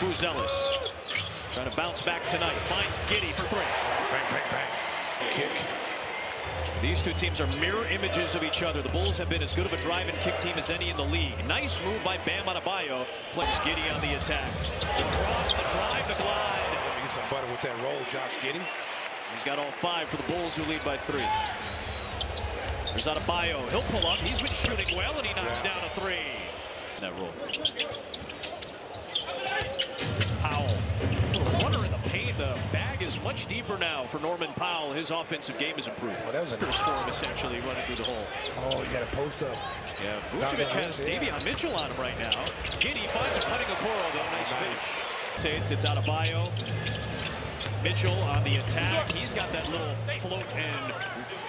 Buzelis trying to bounce back tonight. Finds Giddey for three. Bang, bang, bang. Kick. These two teams are mirror images of each other. The Bulls have been as good of a drive and kick team as any in the league. Nice move by Bam Adebayo. Plays Giddey on the attack. The cross, the drive, the glide. Let me get some butter with that roll, Josh Giddey. He's got all five for the Bulls, who lead by 3. There's Adebayo. He'll pull up. He's been shooting well, and he knocks down a 3. That roll. There's Powell. Runner in the paint. The bag is much deeper now for Norman Powell. His offensive game has improved. Oh, that was a first for him, essentially, running through the hole. Oh, you got to post up. Yeah, Vucevic has Davion Mitchell on him right now. Giddey finds a cutting Okoro, though. Nice finish. It's Adebayo. Mitchell on the attack. He's got that little float and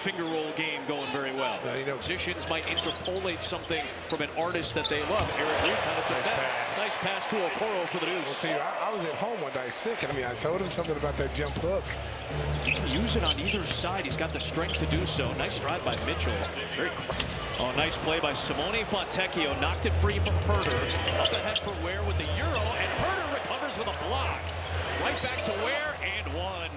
finger roll game going very well. Musicians might interpolate something from an artist that they love. Eric Reed kind of took that. Nice pass to Okoro for the deuce. Well, see, I was at home one day sick, and I told him something about that jump hook. He can use it on either side. He's got the strength to do so. Nice drive by Mitchell. Nice play by Simone Fontecchio. Knocked it free from Herder. Up ahead for Ware with the Euro, and Herder recovers with a block. Right back to Ware, and one.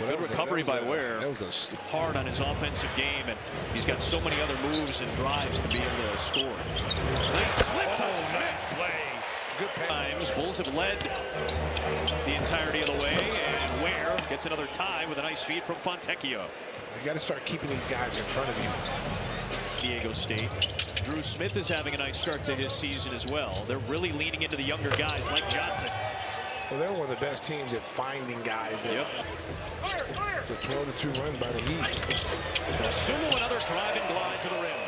Well, good recovery by Ware. That was hard on his offensive game, and he's got so many other moves and drives to be able to score. Nice slip to Smith. Play. Good times. Bulls have led the entirety of the way, and Ware gets another tie with a nice feed from Fontecchio. You got to start keeping these guys in front of you. Diego State. Drew Smith is having a nice start to his season as well. They're really leaning into the younger guys like Johnson. Well, they're one of the best teams at finding guys. Yep. It's a 12-2 run by the Heat. Dosunmu another drive and glide to the rim.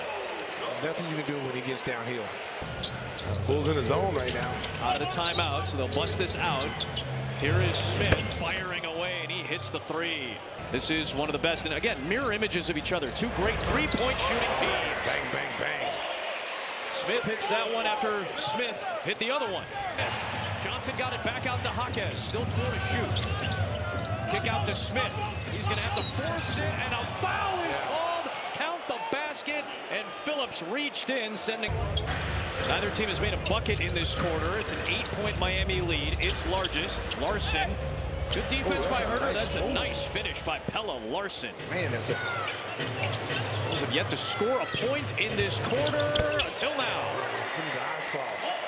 Nothing you can do when he gets downhill. Bulls in the zone right now. Out of the timeout, so they'll bust this out. Here is Smith firing away, and he hits the 3. This is one of the best, and again, mirror images of each other. 2 great three-point shooting teams. Bang, bang, bang. Smith hits that one after Smith hit the other one. Johnson got it back out to Jaquez. Still 4 to shoot. Kick out to Smith. He's going to have to force it, and a foul is called. Count the basket, and Phillips reached in, sending. Neither team has made a bucket in this quarter. It's an 8-point Miami lead. Its largest. Larson. Good defense by Herder. That's a nice finish by Pelle Larsson. Man, that's it. Bulls have yet to score a point in this quarter until now.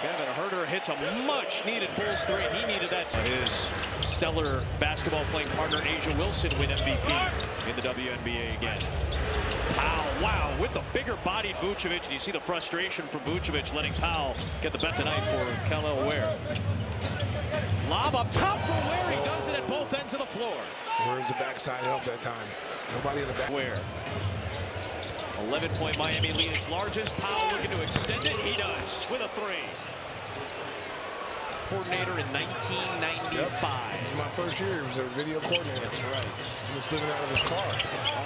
Kevin Herder hits a much-needed Bulls 3. He needed that. His stellar basketball-playing partner, Asia Wilson, win MVP in the WNBA again. Wow, with the bigger-bodied Vucevic. And you see the frustration from Vucevic letting Powell get the bet tonight for Kel'el Ware. Lob up top for Ware. He does it at both ends of the floor. Where's the backside help that time? Nobody in the back. Ware. 11-point Miami lead, its largest. Powell looking to extend it. He does with a 3. Coordinator in 1995. Yep. This is my first year. He was a video coordinator. That's right. He was living out of his car.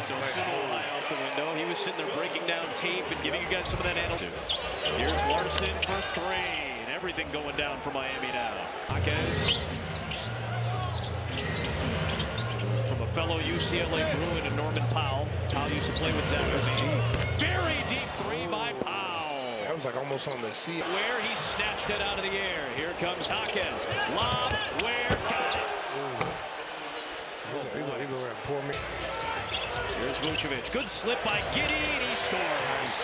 Dosunmu high off the window. He was sitting there breaking down tape and giving you guys some of that analysis. Here's Larsson for 3. And everything going down for Miami now. Jaquez. From a fellow UCLA Bruin and Norman Powell. Powell used to play with Zach Levine. Very deep 3 by Powell. That was like almost on the sea. Where he snatched it out of the air. Here comes Jaquez. Lob, Ware got it. He looked like poor me. Here's Vucevic. Good slip by Giddey, and he scores.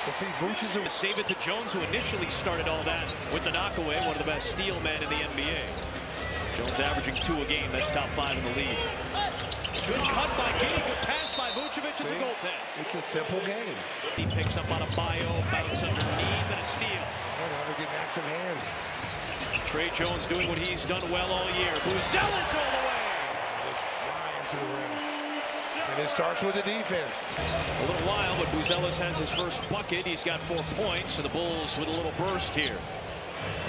Let's see, Vucevic. Save it to Jones, who initially started all that with the knockaway. One of the best steal men in the NBA. Jones averaging 2 a game. That's top 5 in the league. Good cut by Giddey. Good pass by Vucevic. It's a goaltend. It's a simple game. He picks up on a bounce underneath, and a steal. Oh, now they're getting active hands. Tre Jones doing what he's done well all year. Buzelis all the way. It's flying to the rim. And it starts with the defense. A little while, but Buzelis has his first bucket. He's got 4 points, and the Bulls with a little burst here.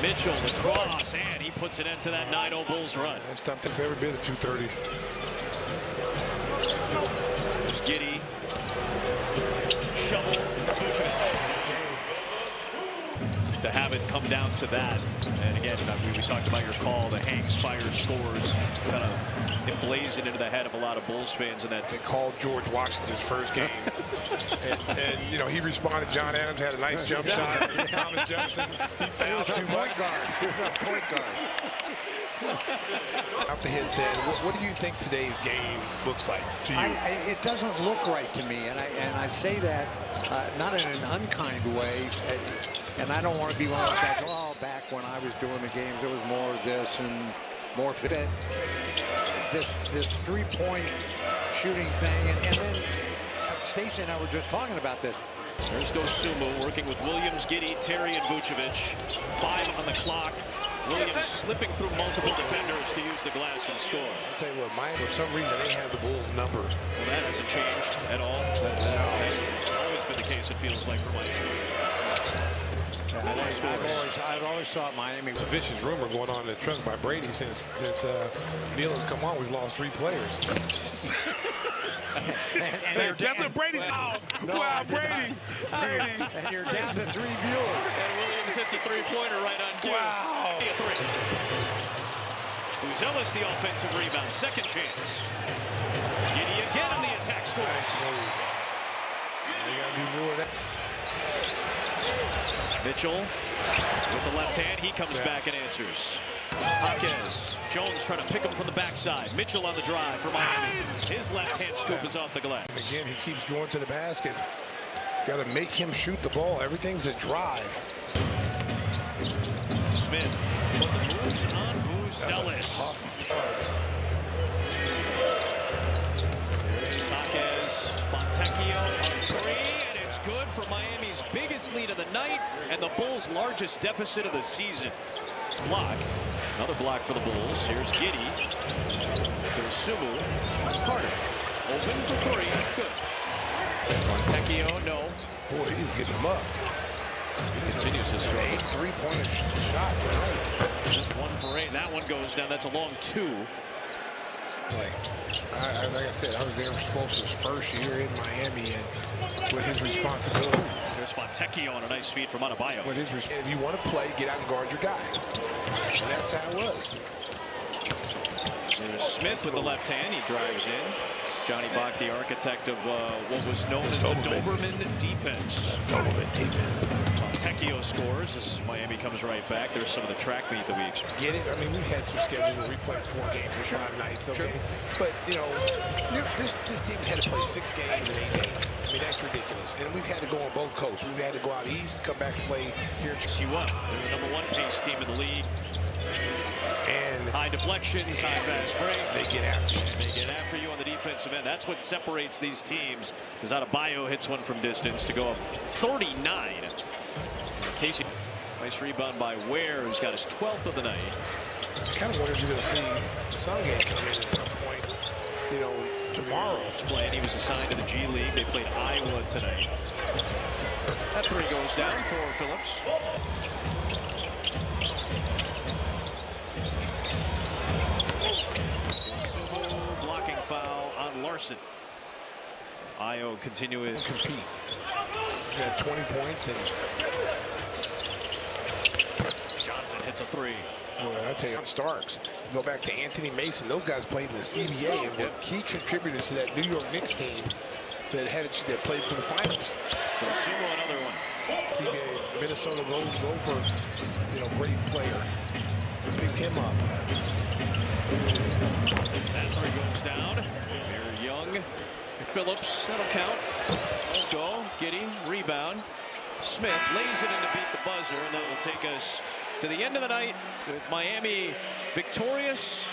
Mitchell, the cross, and he puts an end to that 9-0 Bulls run. That stuff takes every bit of 2:30. There's Giddey. Shovel. Vucevic. To have it come down to that. And again, we talked about your call, the Hanks fires scores kind of emblazoned into the head of a lot of Bulls fans in that. They called George Washington's first game. and you know, he responded. John Adams had a nice jump shot. Thomas Jefferson, he fouled too much. He was a point guard. Off the head said, what do you think today's game looks like to you? It doesn't look right to me, and I say that not in an unkind way, and I don't want to be one of those guys. Oh, back when I was doing the games, there was more of this and more of that. This three-point shooting thing, and then Stacey and I were just talking about this. There's Dosunmu working with Williams, Giddey, Terry, and Vucevic. 5 on the clock. Williams slipping through multiple defenders to use the glass and score. I'll tell you what, Miami, for some reason, they have the Bulls number. Well, that hasn't changed at all. That's always been the case, it feels like, for Miami. I've always thought Miami was There's a vicious rumor going on in the trunk by Brady since Neal has come on. We've lost 3 players. and That's what Brady's on. Wow, Brady. and you're down to 3 viewers. And Williams hits a three-pointer right on cue. Wow. A 3. Buzelis the offensive rebound. Second chance. Giddey again on the attack scores. You gotta do more of that. Mitchell with the left hand. He comes back and answers. Jaquez. Jones trying to pick him from the backside. Mitchell on the drive for Miami. His left hand scoop is off the glass. Again, he keeps going to the basket. Got to make him shoot the ball. Everything's a drive. Smith put the moves on Buzelis. There's Jaquez. Fontecchio on 3, and it's good for Miami's biggest lead of the night and the Bulls' largest deficit of the season. Block. Another block for the Bulls. Here's Giddey. There's Sumu. Carter. Open for 3. Good. Fontecchio, no. Boy, he's getting them up. He continues his struggle. 8 3-pointer shots tonight. Just 1 for 8. That one goes down. That's a long 2. Like I said, I was there for Spoelstra's first year in Miami, and with his responsibility. There's Fontecchio on a nice feed from Adebayo. With his if you want to play, get out and guard your guy. And that's how it was. There's Smith with the left hand. He drives in. Johnny Bach, the architect of what was known as the Doberman defense. Doberman defense. Fontecchio scores as Miami comes right back. There's some of the track meet that we expect. Get it? I mean, we've had some schedules where we played 4 games in 5 nights, okay? Sure. But, you know, this team's had to play 6 games in 8 days. I mean, that's ridiculous. And we've had to go on both coasts. We've had to go out east, come back and play here in Q1. They're the #1 pace team in the league. And high deflections, high fast break. They get after you. They get after you on the defensive end. That's what separates these teams. As Adebayo hits one from distance to go up 39. Casey, nice rebound by Ware, who's got his 12th of the night. I kind of wonder if you're going to see Sungate come in at some point, you know, tomorrow. He was assigned to the G League. They played Iowa tonight. That 3 goes down for Phillips. Blocking foul on Larson. Io continuing to compete. He got 20 points and Johnson hits a 3. Well, I tell you, Starks. Go back to Anthony Mason. Those guys played in the CBA, and what he contributed to that New York Knicks team that played for the finals. Dosunmu, another one. CBA, Minnesota go for, you know, great player. Picked him up. That 3 goes down. They're young. Phillips, that'll count. Won't go. Giddey, rebound. Smith lays it in to beat the buzzer, and that will take us to the end of the night with Miami victorious